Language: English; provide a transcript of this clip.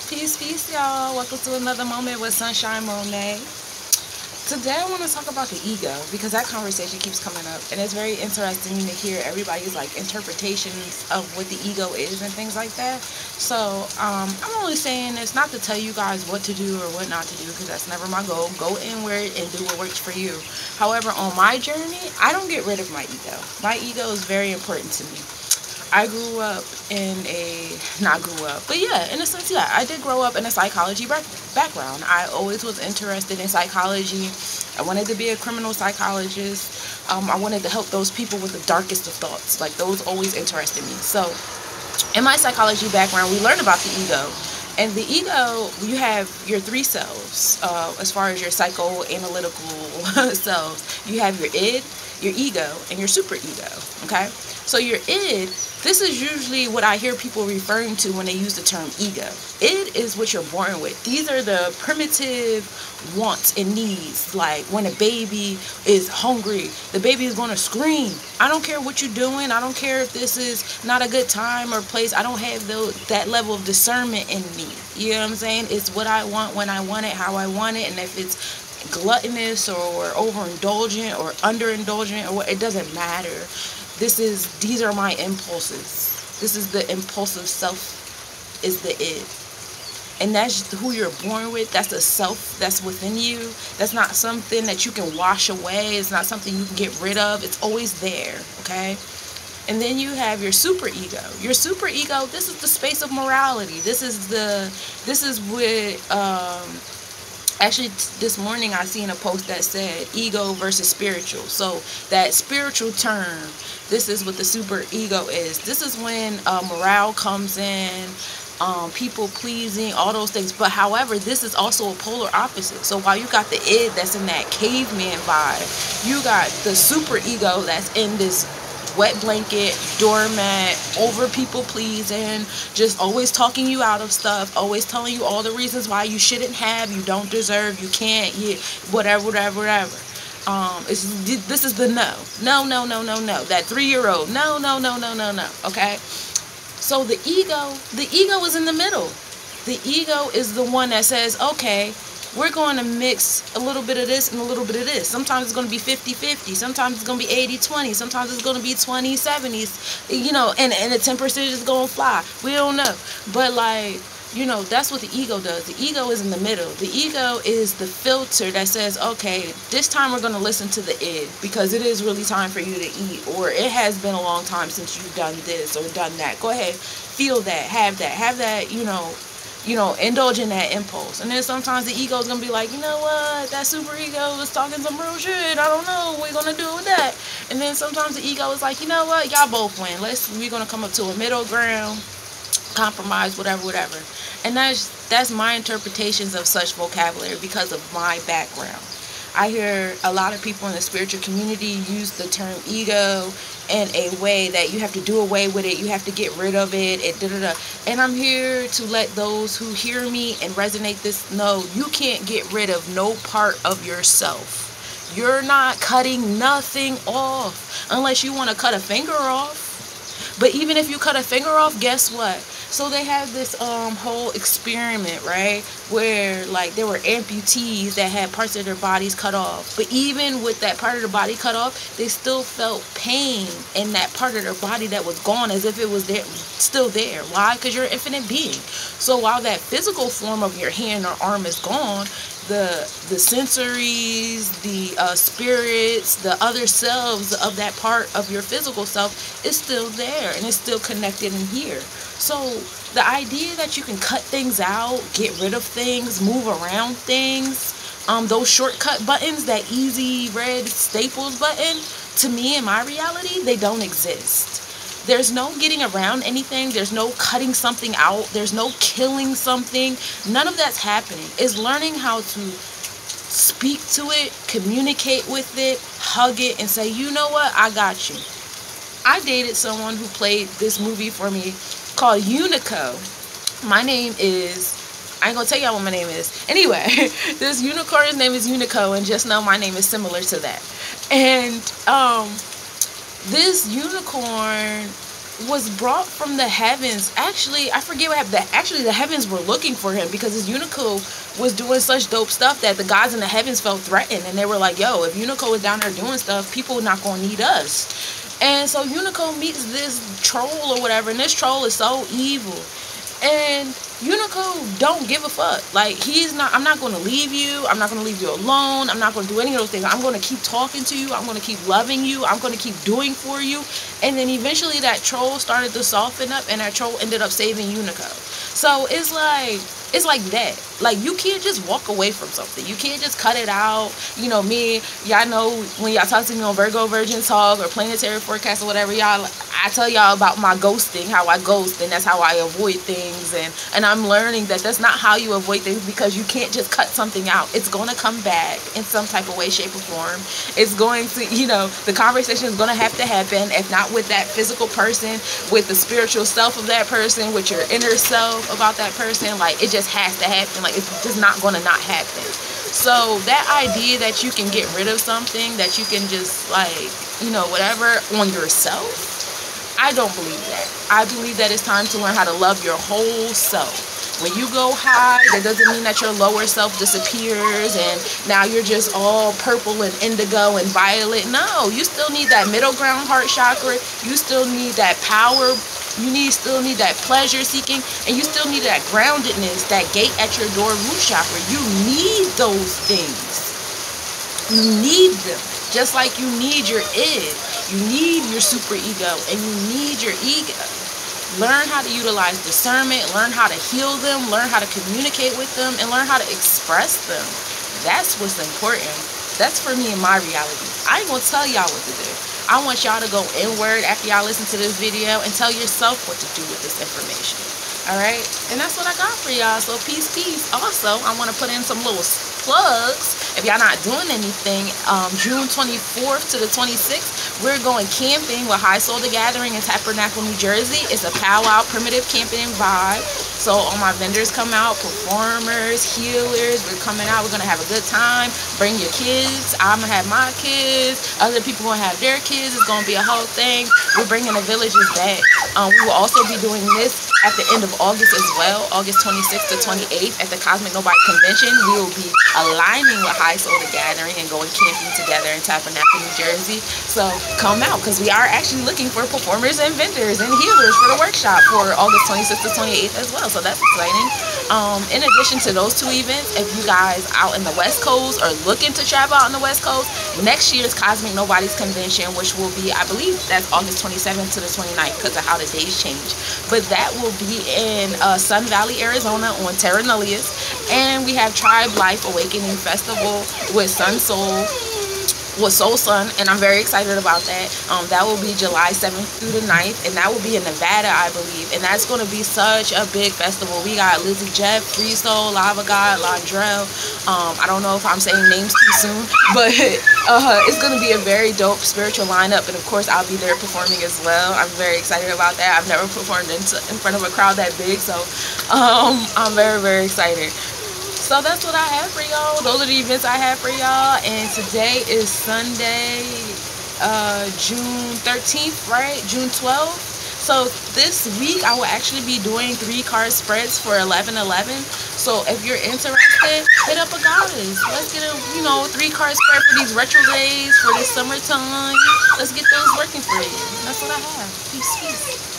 Peace, y'all. Welcome to another moment with Sunshine Monet. Today I want to talk about the ego because that conversation keeps coming up, and it's very interesting to hear everybody's interpretations of what the ego is and things like that. So I'm only saying this not to tell you guys what to do or what not to do, because that's never my goal. Go inward and do what works for you. However, on my journey, I don't get rid of my ego. My ego is very important to me. I grew up in in a sense, I did grow up in a psychology background. I always was interested in psychology. I wanted to be a criminal psychologist. I wanted to help those people with the darkest of thoughts. Like, those always interested me. So in my psychology background, we learned about the ego. And the ego, you have your three selves, as far as your psychoanalytical selves. You have your id, your ego, and your superego, okay? So your id, this is usually what I hear people referring to when they use the term ego. Id is what you're born with. These are the primitive wants and needs. Like when a baby is hungry, the baby is going to scream. I don't care what you're doing. I don't care if this is not a good time or place. I don't have that level of discernment in me. You know what I'm saying? It's what I want, when I want it, how I want it. And if it's gluttonous or overindulgent or underindulgent, or what, it doesn't matter. These are my impulses. This is the impulsive self, is the id. And that's who you're born with. That's the self that's within you. That's not something that you can wash away. It's not something you can get rid of. It's always there, okay? And then you have your superego. Your superego, this is the space of morality. This is what, actually, this morning I seen a post that said ego versus spiritual. So that spiritual term, this is what the super ego is. This is when morale comes in, people pleasing, all those things. But however, this is also a polar opposite. So while you got the id that's in that caveman vibe, you got the super ego that's in this wet blanket, doormat, over people pleasing, just always talking you out of stuff, always telling you all the reasons why you shouldn't have, you don't deserve, you can't, whatever. This is the no. That 3-year-old, no. Okay. So the ego is in the middle. The ego is the one that says, okay, we're going to mix a little bit of this and a little bit of this. Sometimes it's going to be 50-50. Sometimes it's going to be 80-20. Sometimes it's going to be 20-70s. And the 10% is going to fly. We don't know. But, that's what the ego does. The ego is in the middle. The ego is the filter that says, okay, this time we're going to listen to the id because it is really time for you to eat, or it has been a long time since you've done this or done that. Go ahead. Feel that. Have that, indulge in that impulse. And then sometimes the ego is going to be like, you know what, that super ego is talking some real shit. I don't know what we're going to do with that. And then sometimes the ego is like, you know what, y'all both win. We're going to come up to a middle ground, compromise, whatever. And that's my interpretations of such vocabulary because of my background. I hear a lot of people in the spiritual community use the term ego in a way that you have to do away with it, you have to get rid of it, and I'm here to let those who hear me and resonate this know you can't get rid of no part of yourself. You're not cutting nothing off unless you want to cut a finger off. But even if you cut a finger off, guess what? So they have this whole experiment, right, where there were amputees that had parts of their bodies cut off. But even with that part of their body cut off, they still felt pain in that part of their body that was gone, as if it was there, still there. Why? Because you're an infinite being. So while that physical form of your hand or arm is gone, the sensories, the spirits, the other selves of that part of your physical self is still there, and it's still connected in here. So the idea that you can cut things out, get rid of things, move around things, those shortcut buttons, that easy red staples button, to me, in my reality, they don't exist. There's no getting around anything. There's no cutting something out. There's no killing something. None of that's happening. It's learning how to speak to it, communicate with it, hug it, and say, you know what, I got you. I dated someone who played this movie for me called Unico. My name is, I ain't gonna tell y'all what my name is. Anyway, this unicorn's name is Unico, and just know my name is similar to that. And this unicorn was brought from the heavens. Actually, I forget what happened. Actually, the heavens were looking for him because his Unico was doing such dope stuff that the gods in the heavens felt threatened, and they were like, yo, if Unico is down there doing stuff, people are not going to need us. And so Unico meets this troll or whatever, and this troll is so evil. And Unico don't give a fuck. Like, I'm not going to leave you. I'm not going to leave you alone. I'm not going to do any of those things. I'm going to keep talking to you. I'm going to keep loving you. I'm going to keep doing for you. And then eventually that troll started to soften up, and that troll ended up saving Unico. So it's like that. Like, you can't just walk away from something. You can't just cut it out. You know, y'all know when y'all talk to me on Virgo Virgin Talk or Planetary Forecast or whatever, I tell y'all about my ghosting, how I ghost, and that's how I avoid things. And I'm learning that that's not how you avoid things, because you can't just cut something out. It's going to come back in some type of way, shape, or form. It's going to, the conversation is going to happen, if not with that physical person, with the spiritual self of that person, with your inner self about that person. Like, it just has to happen. Like, it's just not going to not happen. So that idea that you can get rid of something, that you can just, like, whatever, on yourself, I don't believe that. I believe that it's time to learn how to love your whole self. When you go high, that doesn't mean that your lower self disappears and now you're just all purple and indigo and violet. No, you still need that middle ground heart chakra. You still need that power. You still need that pleasure seeking, and you still need that groundedness, that gate at your door, root chakra. You need those things. You need them. Just like you need your id. You need your super ego, and you need your ego. Learn how to utilize discernment, learn how to heal them, learn how to communicate with them, and learn how to express them. That's what's important. That's for me in my reality. I ain't gonna tell y'all what to do. I want y'all to go inward after y'all listen to this video and tell yourself what to do with this information. Alright? And that's what I got for y'all. So peace, peace. Also, I want to put in some little plugs. If y'all not doing anything, June 24th to the 26th, we're going camping with High Soul the Gathering in Tabernacle, New Jersey. It's a powwow primitive camping vibe. So all my vendors come out, performers, healers, we're coming out. We're going to have a good time. Bring your kids. I'm going to have my kids. Other people going to have their kids. It's going to be a whole thing. We're bringing the villages back. We will also be doing this at the end of August as well, August 26th to 28th at the Cosmic Nobody Convention. We will be aligning with High Soul the Gathering and going camping together in Tabernacle, New Jersey. So come out, because we are actually looking for performers and vendors and healers for the workshop for August 26th to 28th as well. So that's exciting. In addition to those two events, if you guys out in the West Coast or looking to travel out in the West Coast, next year's Cosmic Nobody's Convention, which will be, I believe that's August 27th to the 29th because of how the days change. But that will be in Sun Valley, Arizona on Terra Nullius. And we have Tribe Life Awakening Festival with Soul Sun, and I'm very excited about that. That will be July 7th through the 9th, and that will be in Nevada, I believe. And that's going to be such a big festival. We got Lizzie Jeff, Free Soul, Lava God, Landrell. I don't know if I'm saying names too soon, but it's going to be a very dope spiritual lineup, and of course I'll be there performing as well. I'm very excited about that. I've never performed in front of a crowd that big, so I'm very, very excited. So that's what I have for y'all. Those are the events I have for y'all. And today is Sunday, June 13th, right? June 12th. So this week I will actually be doing 3-card spreads for 11/11. So if you're interested, hit up a goddess. Let's get a 3-card spread for these retrogrades, for this summertime. Let's get those working for you. That's what I have. Peace, peace.